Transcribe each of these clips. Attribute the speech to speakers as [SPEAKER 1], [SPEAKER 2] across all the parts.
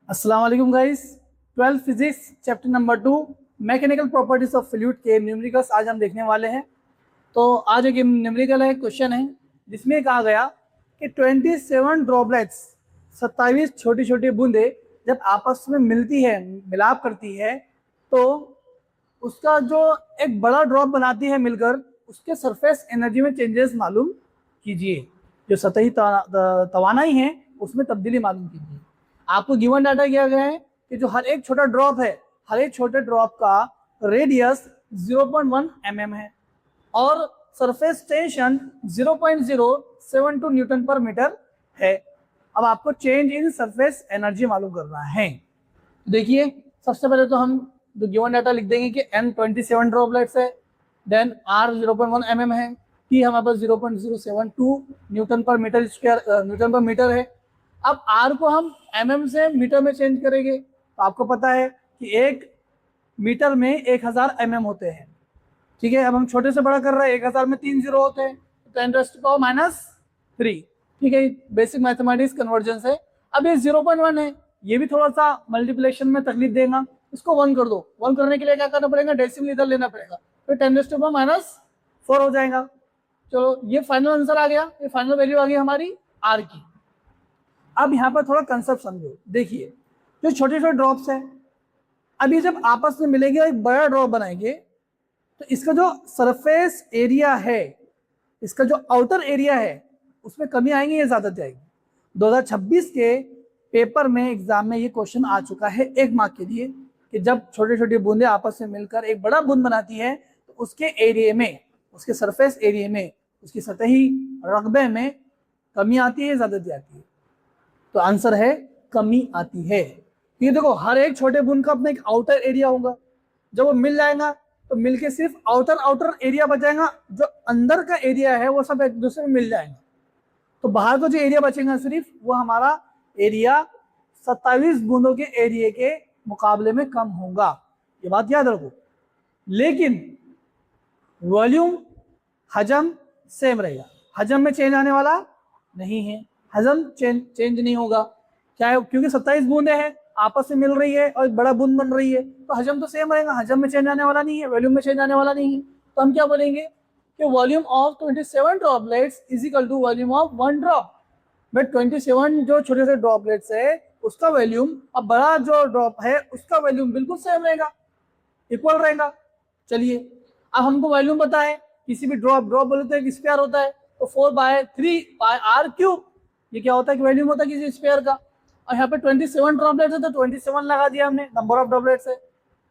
[SPEAKER 1] अस्सलाम वालेकुम guys. 12 physics chapter number 2 mechanical properties of fluid के न्यूमेरिकल्स आज हम देखने वाले हैं। तो आज एक न्यूमेरिकल है, क्वेश्चन है जिसमें कहा गया कि 27 ड्रॉपलेट्स 27 छोटी छोटी बूंदे जब आपस में मिलती है, मिलाप करती है, तो उसका जो एक बड़ा ड्रॉप बनाती है मिलकर, उसके सरफेस एनर्जी में चेंजेस मालूम कीजिए। जो सतही तवानाई है उसमें तब्दीली मालूम कीजिए। आपको गिवन डाटा किया गया है कि जो हर एक छोटा ड्रॉप है, हर एक छोटे ड्रॉप का रेडियस 0.1 mm है और सरफेस टेंशन 0.072 न्यूटन पर मीटर है। अब आपको चेंज इन सरफेस एनर्जी मालूम करना है। देखिए, सबसे पहले तो हम जो गिवन डाटा लिख देंगे कि n 27 ड्रॉपलेट्स है, देन r 0.1 mm है, t हमारे पास 0.072 न्यूटन पर मीटर स्क्वायर न्यूटन पर मीटर है। अब r को हम mm से मीटर में चेंज करेंगे, तो आपको पता है कि 1 मीटर में 1000 mm होते हैं। ठीक है, अब हम छोटे से बड़ा कर रहे हैं, 1000 में 3 जीरो होते हैं, 10⁻³ ठीक है, बेसिक मैथमेटिक्स कन्वर्जन है। अब ये 0.1 है, ये भी थोड़ा सा मल्टीप्लिकेशन में तकलीफ देगा, इसको 1 कर दो। 1 करने के लिए क्या करना पड़ेगा, डेसिमल इधर लेना पड़ेगा, फिर 10⁻⁴ हो जाएगा। चलो, ये फाइनल आंसर आ गया, ये फाइनल वैल्यू आ गई हमारी आर की। अब यहाँ पर थोड़ा कंसेप्ट समझो। देखिए, जो छोटे छोटे ड्रॉप्स हैं, अब ये जब आपस में मिलेंगे और एक बड़ा ड्रॉप बनाएंगे, तो इसका जो सरफेस एरिया है, इसका जो आउटर एरिया है, उसमें कमी आएंगी या ज्यादा जाएगी। 2026 के पेपर में एग्जाम में ये क्वेश्चन आ चुका है 1 मार्क के लिए कि जब छोटे छोटे बूंदे आपस में मिलकर एक बड़ा बूंद बनाती है, तो उसके एरिया में, उसके सरफेस एरिया में, उसकी सतही रकबे में कमी आती है, ज्यादा आती है। तो आंसर है कमी आती है। ये देखो, हर एक छोटे बूंद का अपना एक आउटर एरिया होगा। जब वो मिल जाएगा तो मिलके सिर्फ आउटर एरिया बचेगा, जो अंदर का एरिया है वो सब एक दूसरे में मिल जाएगा। तो बाहर का जो एरिया बचेगा सिर्फ, वो हमारा एरिया 27 बूंदों के एरिया के मुकाबले में कम होगा। ये बात याद रखो। लेकिन वॉल्यूम, हजम सेम रहेगा, हजम में चेंज आने वाला नहीं है, हजम चेंज नहीं होगा। क्या है, क्योंकि 27 बूंदे हैं, आपस में मिल रही है और एक बड़ा बूंद बन रही है, तो हजम तो सेम रहेगा, हजम में चेंज आने वाला नहीं है, वॉल्यूम में चेंज आने वाला नहीं है। तो हम क्या बोलेंगे कि volume of 27 droplets is equal to volume of 1 drop. But 27 जो छोटे छोटे ड्रॉपलेट्स है उसका वॉल्यूम और बड़ा जो ड्रॉप है उसका वॉल्यूम बिल्कुल सेम रहेगा, इक्वल रहेगा। चलिए, अब हमको वॉल्यूम पता है, किसी भी ड्रॉप बोले तो एक स्क्वायर होता है, तो 4/3πr³। ये क्या होता है कि वॉल्यूम होता है किसी स्क्वायर का। और यहाँ पे 27 ड्रॉपलेट्स है तो 27 लगा दिया हमने, नंबर ऑफ ड्रॉपलेट्स है।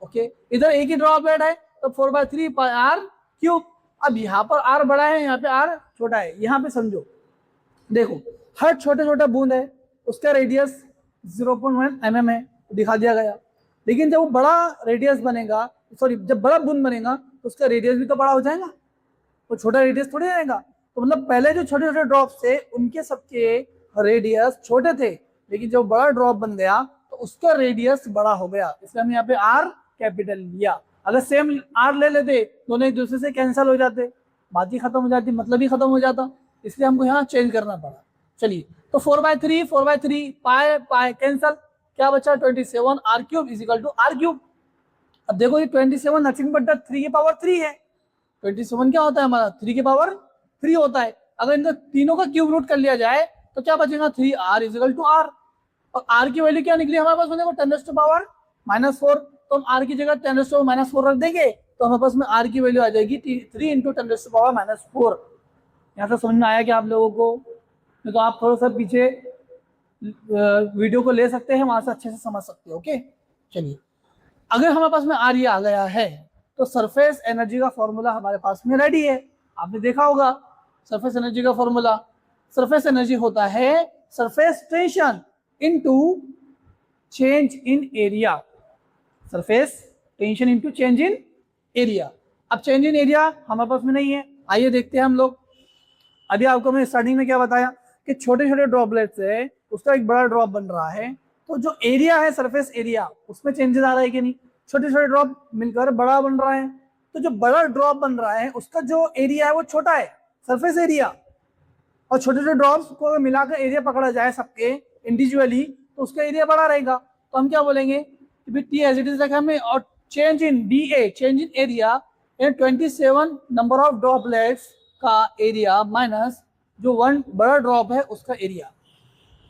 [SPEAKER 1] ओके, इधर एक ही ड्रॉपलेट है तो 4/3πr³। अब यहाँ पर r बड़ा है, यहाँ पे r छोटा है। यहाँ पे समझो, देखो, हर छोटे छोटा बूंद है, उसका रेडियस 0.1 mm है, दिखा दिया गया। लेकिन जब वो बड़ा रेडियस बनेगा, सॉरी, जब बड़ा बूंद बनेगा तो उसका रेडियस भी तो बड़ा हो जाएगा, तो छोटा रेडियस थोड़ी रहेगा। तो मतलब पहले जो छोटे छोटे ड्रॉप्स थे उनके सबके रेडियस छोटे थे, लेकिन जब बड़ा ड्रॉप बन गया तो उसका रेडियस बड़ा हो गया, इसलिए हम यहाँ पे आर कैपिटल लिया। अगर सेम आर ले लेते, दोनों एक दूसरे से कैंसिल हो जाते, बात ही खत्म हो जाती, मतलब ही खत्म हो जाता, इसलिए हमको यहाँ चेंज करना पड़ा। चलिए, तो 4/3 पाई कैंसल, क्या बचा 27 r³ is equal to r³। अब देखो, ये 27 नथिंग बट 3 की पावर 3 है। 27 क्या होता है हमारा, 3 की पावर 3 होता है। अगर इनका तीनों का क्यूब रूट कर लिया जाए तो क्या बचेगा, 3r is equal to r। और r की वैल्यू क्या निकली हमारे पास, देखो 10⁻⁴। तो हम r की जगह 10⁻⁴ रख देंगे, तो हमारे पास में r की वैल्यू आ जाएगी 3 × 10⁻⁴। यहाँ से समझ में आया कि आप लोगों को, तो आप थोड़ा सा पीछे वीडियो को ले सकते हैं, वहां से अच्छे से समझ सकते हो। ओके, चलिए, अगर हमारे पास में r ये आ गया है तो सरफेस एनर्जी का फॉर्मूला हमारे पास में रेडी है। आपने देखा होगा सरफेस एनर्जी का फॉर्मूला, सरफेस एनर्जी होता है surface tension into change in area, surface tension into change in area. अब चेंज इन एरिया हमारे पास में नहीं है, आइए देखते हैं हम लोग। अभी आपको मैं स्टार्टिंग में क्या बताया कि छोटे छोटे ड्रॉपलेट्स है, उसका एक बड़ा ड्रॉप बन रहा है, तो जो एरिया है, सरफेस एरिया, उसमें चेंजेस आ रहा है कि नहीं। छोटे छोटे ड्रॉप मिलकर बड़ा बन रहा है, तो जो बड़ा ड्रॉप बन रहा है उसका जो एरिया है वो छोटा है, सरफेस एरिया। और छोटे छोटे ड्रॉप्स को मिलाकर एरिया पकड़ा जाए सबके इंडिविजुअली, तो उसका एरिया बड़ा रहेगा। तो हम क्या बोलेंगे कि भाई टी एज इट इज रखा हमने, और change in D A, change in area in 27 number of droplets का एरिया माइनस जो वन बड़ा ड्रॉप है उसका एरिया,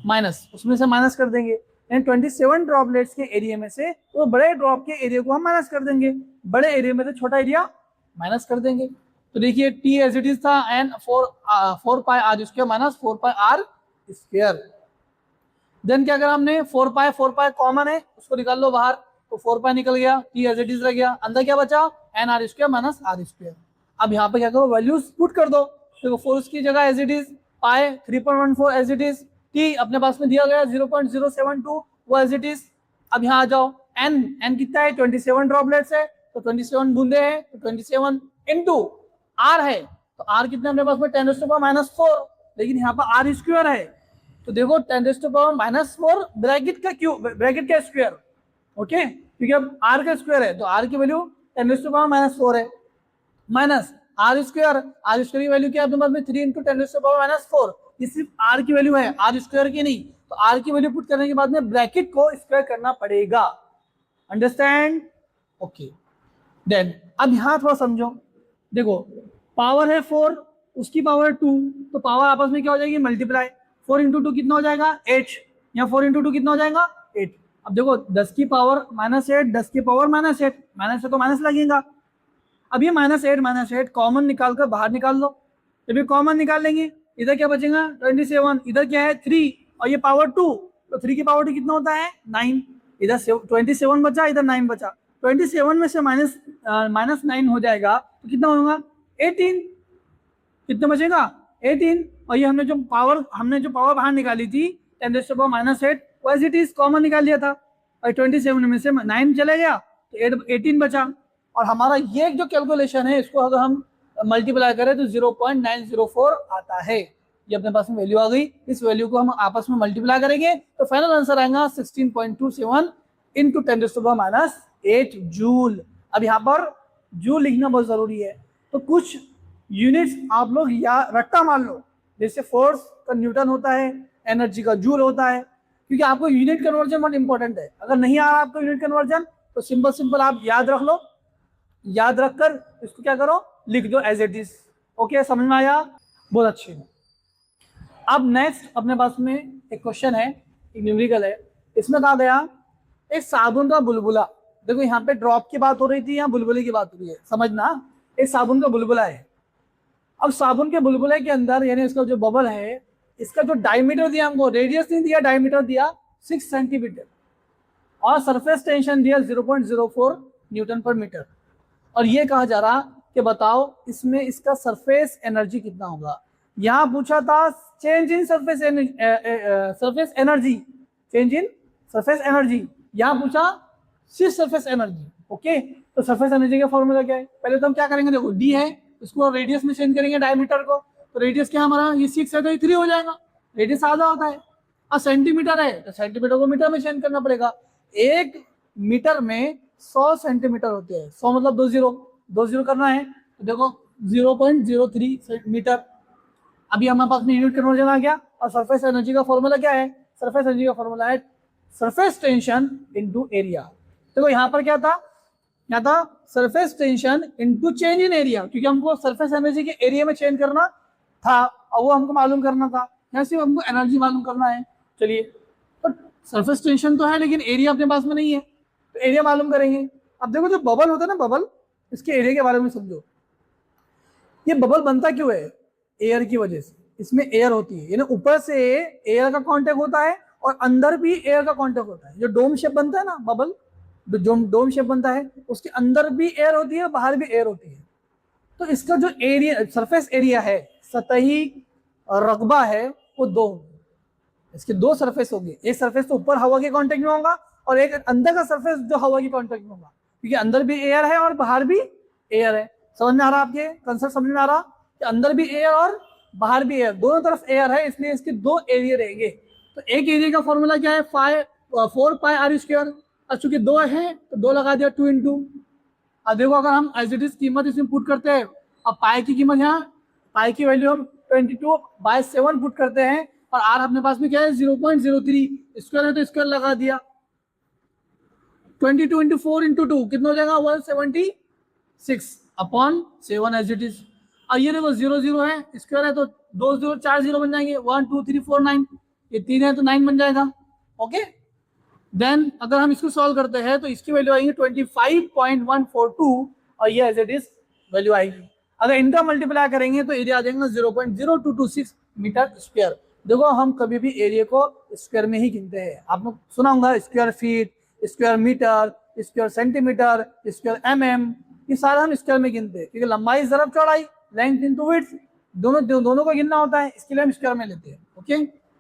[SPEAKER 1] माइनस उसमें से माइनस कर देंगे। यानी 27 ड्रॉपलेट्स के एरिया में से तो बड़े ड्रॉप के एरिया को हम माइनस कर देंगे, बड़े एरिया में से छोटा एरिया माइनस कर देंगे। तो देखिए टी एज इट इज था n 4 pi r square minus 4 pi r square. Then क्या करा हमने, 4 पाई कॉमन है उसको निकाल लो बाहर, तो 4 पाई निकल गया, टी एज इट इज रह गया, अंदर क्या बचा n r square minus r square. अब यहाँ पे क्या करो वैल्यूज पुट कर दो, देखो 4 की जगह as it is, pi 3.14 as it is, T अपने पास में दिया गया 0.072 वो एज इट इज। अब यहाँ आ जाओ, एन कितना है 27 ड्रॉपलेट्स है तो 27 बूंदे हैं, तो 27 इंटू आर है, तो आर कितने अपने पास में 10⁻⁻⁴, लेकिन यहाँ पर आर स्क्वायर है तो देखो 10⁻⁻⁴ ब्रैकेट का क्यू, ब्रैकेट का स्क्वायर, ओके, क्योंकि अब आर का स्क्वायर है तो आर की वैल्यू 10⁻⁻⁴ है, माइनस आर स्क्वायर की वैल्यू क्या है अपने पास में 3 इंटू 10⁻⁴, ये सिर्फ आर की वैल्यू है, आर स्क्वायर की नहीं, तो आर की वैल्यू पुट करने के बाद में ब्रैकेट को स्क्वायर करना पड़ेगा, अंडरस्टैंड, ओके। देन अब यहाँ थोड़ा समझो, देखो पावर है 4, उसकी पावर 2, तो पावर आपस में क्या हो जाएगी मल्टीप्लाई, 4 इंटू 2 कितना हो जाएगा 8, या 4 इंटू 2 कितना हो जाएगा 8। अब देखो 10 की पावर -8, 10 की पावर -8, माइनस है तो माइनस लगेगा। अब ये -8 कॉमन निकाल कर बाहर निकाल लो, जब ये कॉमन निकाल लेंगे इधर क्या बचेगा 27, इधर क्या है 3 और ये पावर 2, तो 3 की पावर 2 कितना होता है 9, इधर 27 बचा, इधर 9 बचा, 27 में से माइनस 9 हो जाएगा तो कितना होगा 18, कितना बचेगा 18, और ये हमने जो पावर बाहर निकाली थी 10⁻⁻8 वो एज इट इज कॉमन निकाल लिया था, और 27 में से 9 चले गया तो 18 बचा, और हमारा ये जो कैलकुलेशन है इसको अगर हम मल्टीप्लाई करें तो 0.904 आता है, ये अपने पास में वैल्यू आ गई। इस वैल्यू को हम आपस में मल्टीप्लाई करेंगे तो फाइनल आंसर आएगा 16.27 इंटू 10⁻⁸ जूल। अब यहाँ पर जूल लिखना बहुत जरूरी है, तो कुछ यूनिट्स आप लोग या रट्टा मान लो, जैसे फोर्स का न्यूटन होता है, एनर्जी का जूल होता है, क्योंकि आपको यूनिट कन्वर्जन बहुत इंपॉर्टेंट है। अगर नहीं आ रहा आपको यूनिट कन्वर्जन तो सिंपल आप याद रख लो, याद रखकर इसको क्या करो लिख दो एज इट इज, ओके, समझ में आया, बहुत अच्छी। अब नेक्स्ट अपने पास में एक क्वेश्चन है, एक न्यूमेरिकल है, इसमें कहा गया एक साबुन का बुलबुला, देखो यहाँ पे ड्रॉप की बात हो रही थी, यहाँ बुलबुले की बात हो रही है, समझना, एक साबुन का बुलबुला है। अब साबुन के बुलबुले के अंदर यानी इसका जो बबल है, इसका जो डायमीटर दिया हमको, रेडियस नहीं दिया, डायमीटर दिया 6 सेंटीमीटर, और सरफेस टेंशन दिया 0.04 न्यूटन पर मीटर, और ये कहा जा रहा कि बताओ इसमें इसका सरफेस एनर्जी कितना होगा। यहाँ पूछा था change in surface energy, change in surface energy, यहाँ पूछा सिर्फ सरफेस एनर्जी, ओके। तो सरफेस एनर्जी का फॉर्मूला क्या है, पहले तो हम क्या करेंगे, देखो डी है, इसको रेडियस में चेंज करेंगे डायमीटर को, तो रेडियस क्या हमारा ये 6 है तो ये 3 हो जाएगा, रेडियस आधा होता है, और सेंटीमीटर है तो सेंटीमीटर को मीटर में चेंज करना पड़ेगा। 1 मीटर में 100 सेंटीमीटर होते हैं, 100 मतलब 2 जीरो करना है, तो देखो 0.03 मीटर। अभी हमारे पास में यूनिट कन्वर्जन आ गया, और सरफेस एनर्जी का फॉर्मूला क्या है, सरफेस एनर्जी का फॉर्मूला है सरफेस टेंशन इनटू एरिया। देखो यहाँ पर क्या था, यहाँ था surface tension into change in area, क्योंकि हमको सरफेस एनर्जी के एरिया में चेंज करना था और वो हमको मालूम करना था, यहाँ सिर्फ हमको एनर्जी मालूम करना है। चलिए, तो सरफेस टेंशन तो है लेकिन एरिया अपने पास में नहीं है, तो एरिया मालूम करेंगे। अब देखो जो बबल होता है ना, बबल, इसके एरिया के बारे में समझो, ये बबल बनता क्यों है, एयर की वजह से, इसमें एयर होती है, यानी ऊपर से एयर का कांटेक्ट होता है और अंदर भी एयर का कांटेक्ट होता है। जो डोम शेप बनता है ना बबल, जो डोम शेप बनता है उसके अंदर भी एयर होती है, बाहर भी एयर होती है। तो इसका जो एरिया, सरफेस एरिया है, सतही रकबा है, वो 2 होंगे, इसके 2 सरफेस होंगे, एक सरफेस तो ऊपर हवा के कांटेक्ट में होगा और एक अंदर का सरफेस जो हवा के कांटेक्ट में होगा, क्योंकि अंदर भी एयर है और बाहर भी एयर है। समझ में आ रहा आपके कंसेप्ट, समझ में आ रहा कि अंदर भी एयर और बाहर भी एयर, दोनों तरफ एयर है, इसलिए इसके 2 एरिया रहेंगे। तो एक एरिया का फॉर्मूला क्या है 4 पाई आर स्क्वायर, और चूंकि 2 है तो 2 लगा दिया 2 इंटू। अब देखो अगर हम एज इट इज कीमत इसमें पुट करते हैं, अब पाई की कीमत, यहाँ पाई की वैल्यू हम 22/7 पुट करते हैं, और आर अपने पास में क्या है 0.03, स्क्वायर है तो स्क्वायर लगा दिया, 22 इंटू 4 इंटू 2 कितना हो जाएगा 176 अपॉन 7 एज इट इज। और ये देखो 0 0 है, स्क्वायर है तो 2 0 4 0 बन जाएंगे, 1 2 3 4 9, ये 3 है तो 9 बन जाएगा। ओके, देन अगर हम इसको सॉल्व करते हैं तो इसकी वैल्यू आएगी 25.142 और ये एज इट इज वैल्यू आएगी। अगर इनका मल्टीप्लाई करेंगे तो एरिया आ जाएगा 0.0226 मीटर स्क्वायर। देखो हम कभी भी एरिया को स्क्वायर में ही गिनते हैं, आपने सुना होगा square feet, square metre, square centimetre, square mm, ये सारे हम स्क्वायर में गिनते हैं क्योंकि लंबाई ज़रब चौड़ाई, लेंथ इनटू विड्थ, दोनों को गिनना होता है, इसके लिए हम स्क्वायर में लेते हैं। ओके,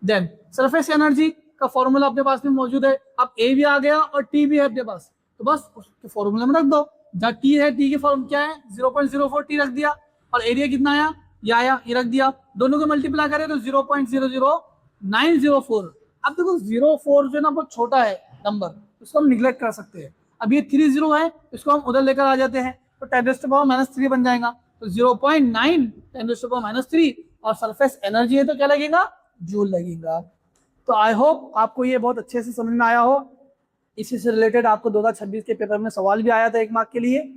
[SPEAKER 1] देन सरफेस एनर्जी का फॉर्मूला अपने पास में मौजूद है। अब ए भी आ गया और टी भी है अपने पास, तो बस उसके फॉर्मूले में रख दो। जहाँ टी है, टी की फॉर्म क्या है 0.04 टी रख दिया, और एरिया कितना आया, ये आया, ये रख दिया। दोनों को मल्टीप्लाई करें तो 0.00904। अब देखो 04 जो ना बहुत छोटा है नंबर, उसको हम निगलेक्ट कर सकते हैं। अब ये 30 है, इसको हम उधर लेकर आ जाते हैं तो 10⁻³ बन जाएगा, तो 0.9 10⁻³ और सरफेस एनर्जी है तो क्या लगेगा, जूल लगेगा। तो आई होप आपको ये बहुत अच्छे से समझ में आया हो। इसी से रिलेटेड आपको 2026 के पेपर में सवाल भी आया था 1 मार्क के लिए,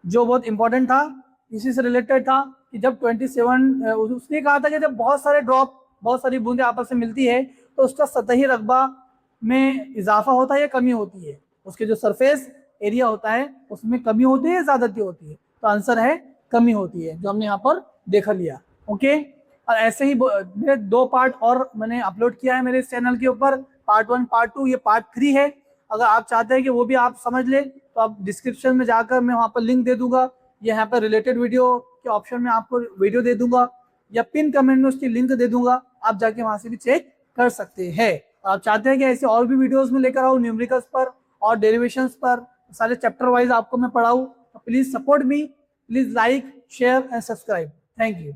[SPEAKER 1] जो बहुत इंपॉर्टेंट था। इसी से रिलेटेड था कि जब 27 उसने कहा था कि जब बहुत सारे ड्रॉप, बहुत सारी बूंदें आपस में मिलती है तो उसका सतही रकबा में इजाफा होता है या कमी होती है, उसके जो सरफेस एरिया होता है उसमें कमी होती है या ज़्यादती होती है, तो आंसर है कमी होती है, जो हमने यहाँ पर देखा लिया। ओके, और ऐसे ही मेरे 2 पार्ट और मैंने अपलोड किया है मेरे इस चैनल के ऊपर, पार्ट 1 पार्ट 2, ये पार्ट 3 है। अगर आप चाहते हैं कि वो भी आप समझ लें तो आप डिस्क्रिप्शन में जाकर मैं वहाँ पर लिंक दे दूंगा, यहाँ पर रिलेटेड वीडियो के ऑप्शन में आपको वीडियो दे दूंगा या पिन कमेंट में उसकी लिंक दे दूंगा, आप जाके वहाँ से भी चेक कर सकते हैं। आप चाहते हैं कि ऐसे और भी वीडियोस में लेकर आऊँ न्यूमेरिकल्स पर और डेरिवेशंस पर, सारे चैप्टर वाइज आपको मैं पढ़ाऊँ, तो please support me, please like share and subscribe. Thank you.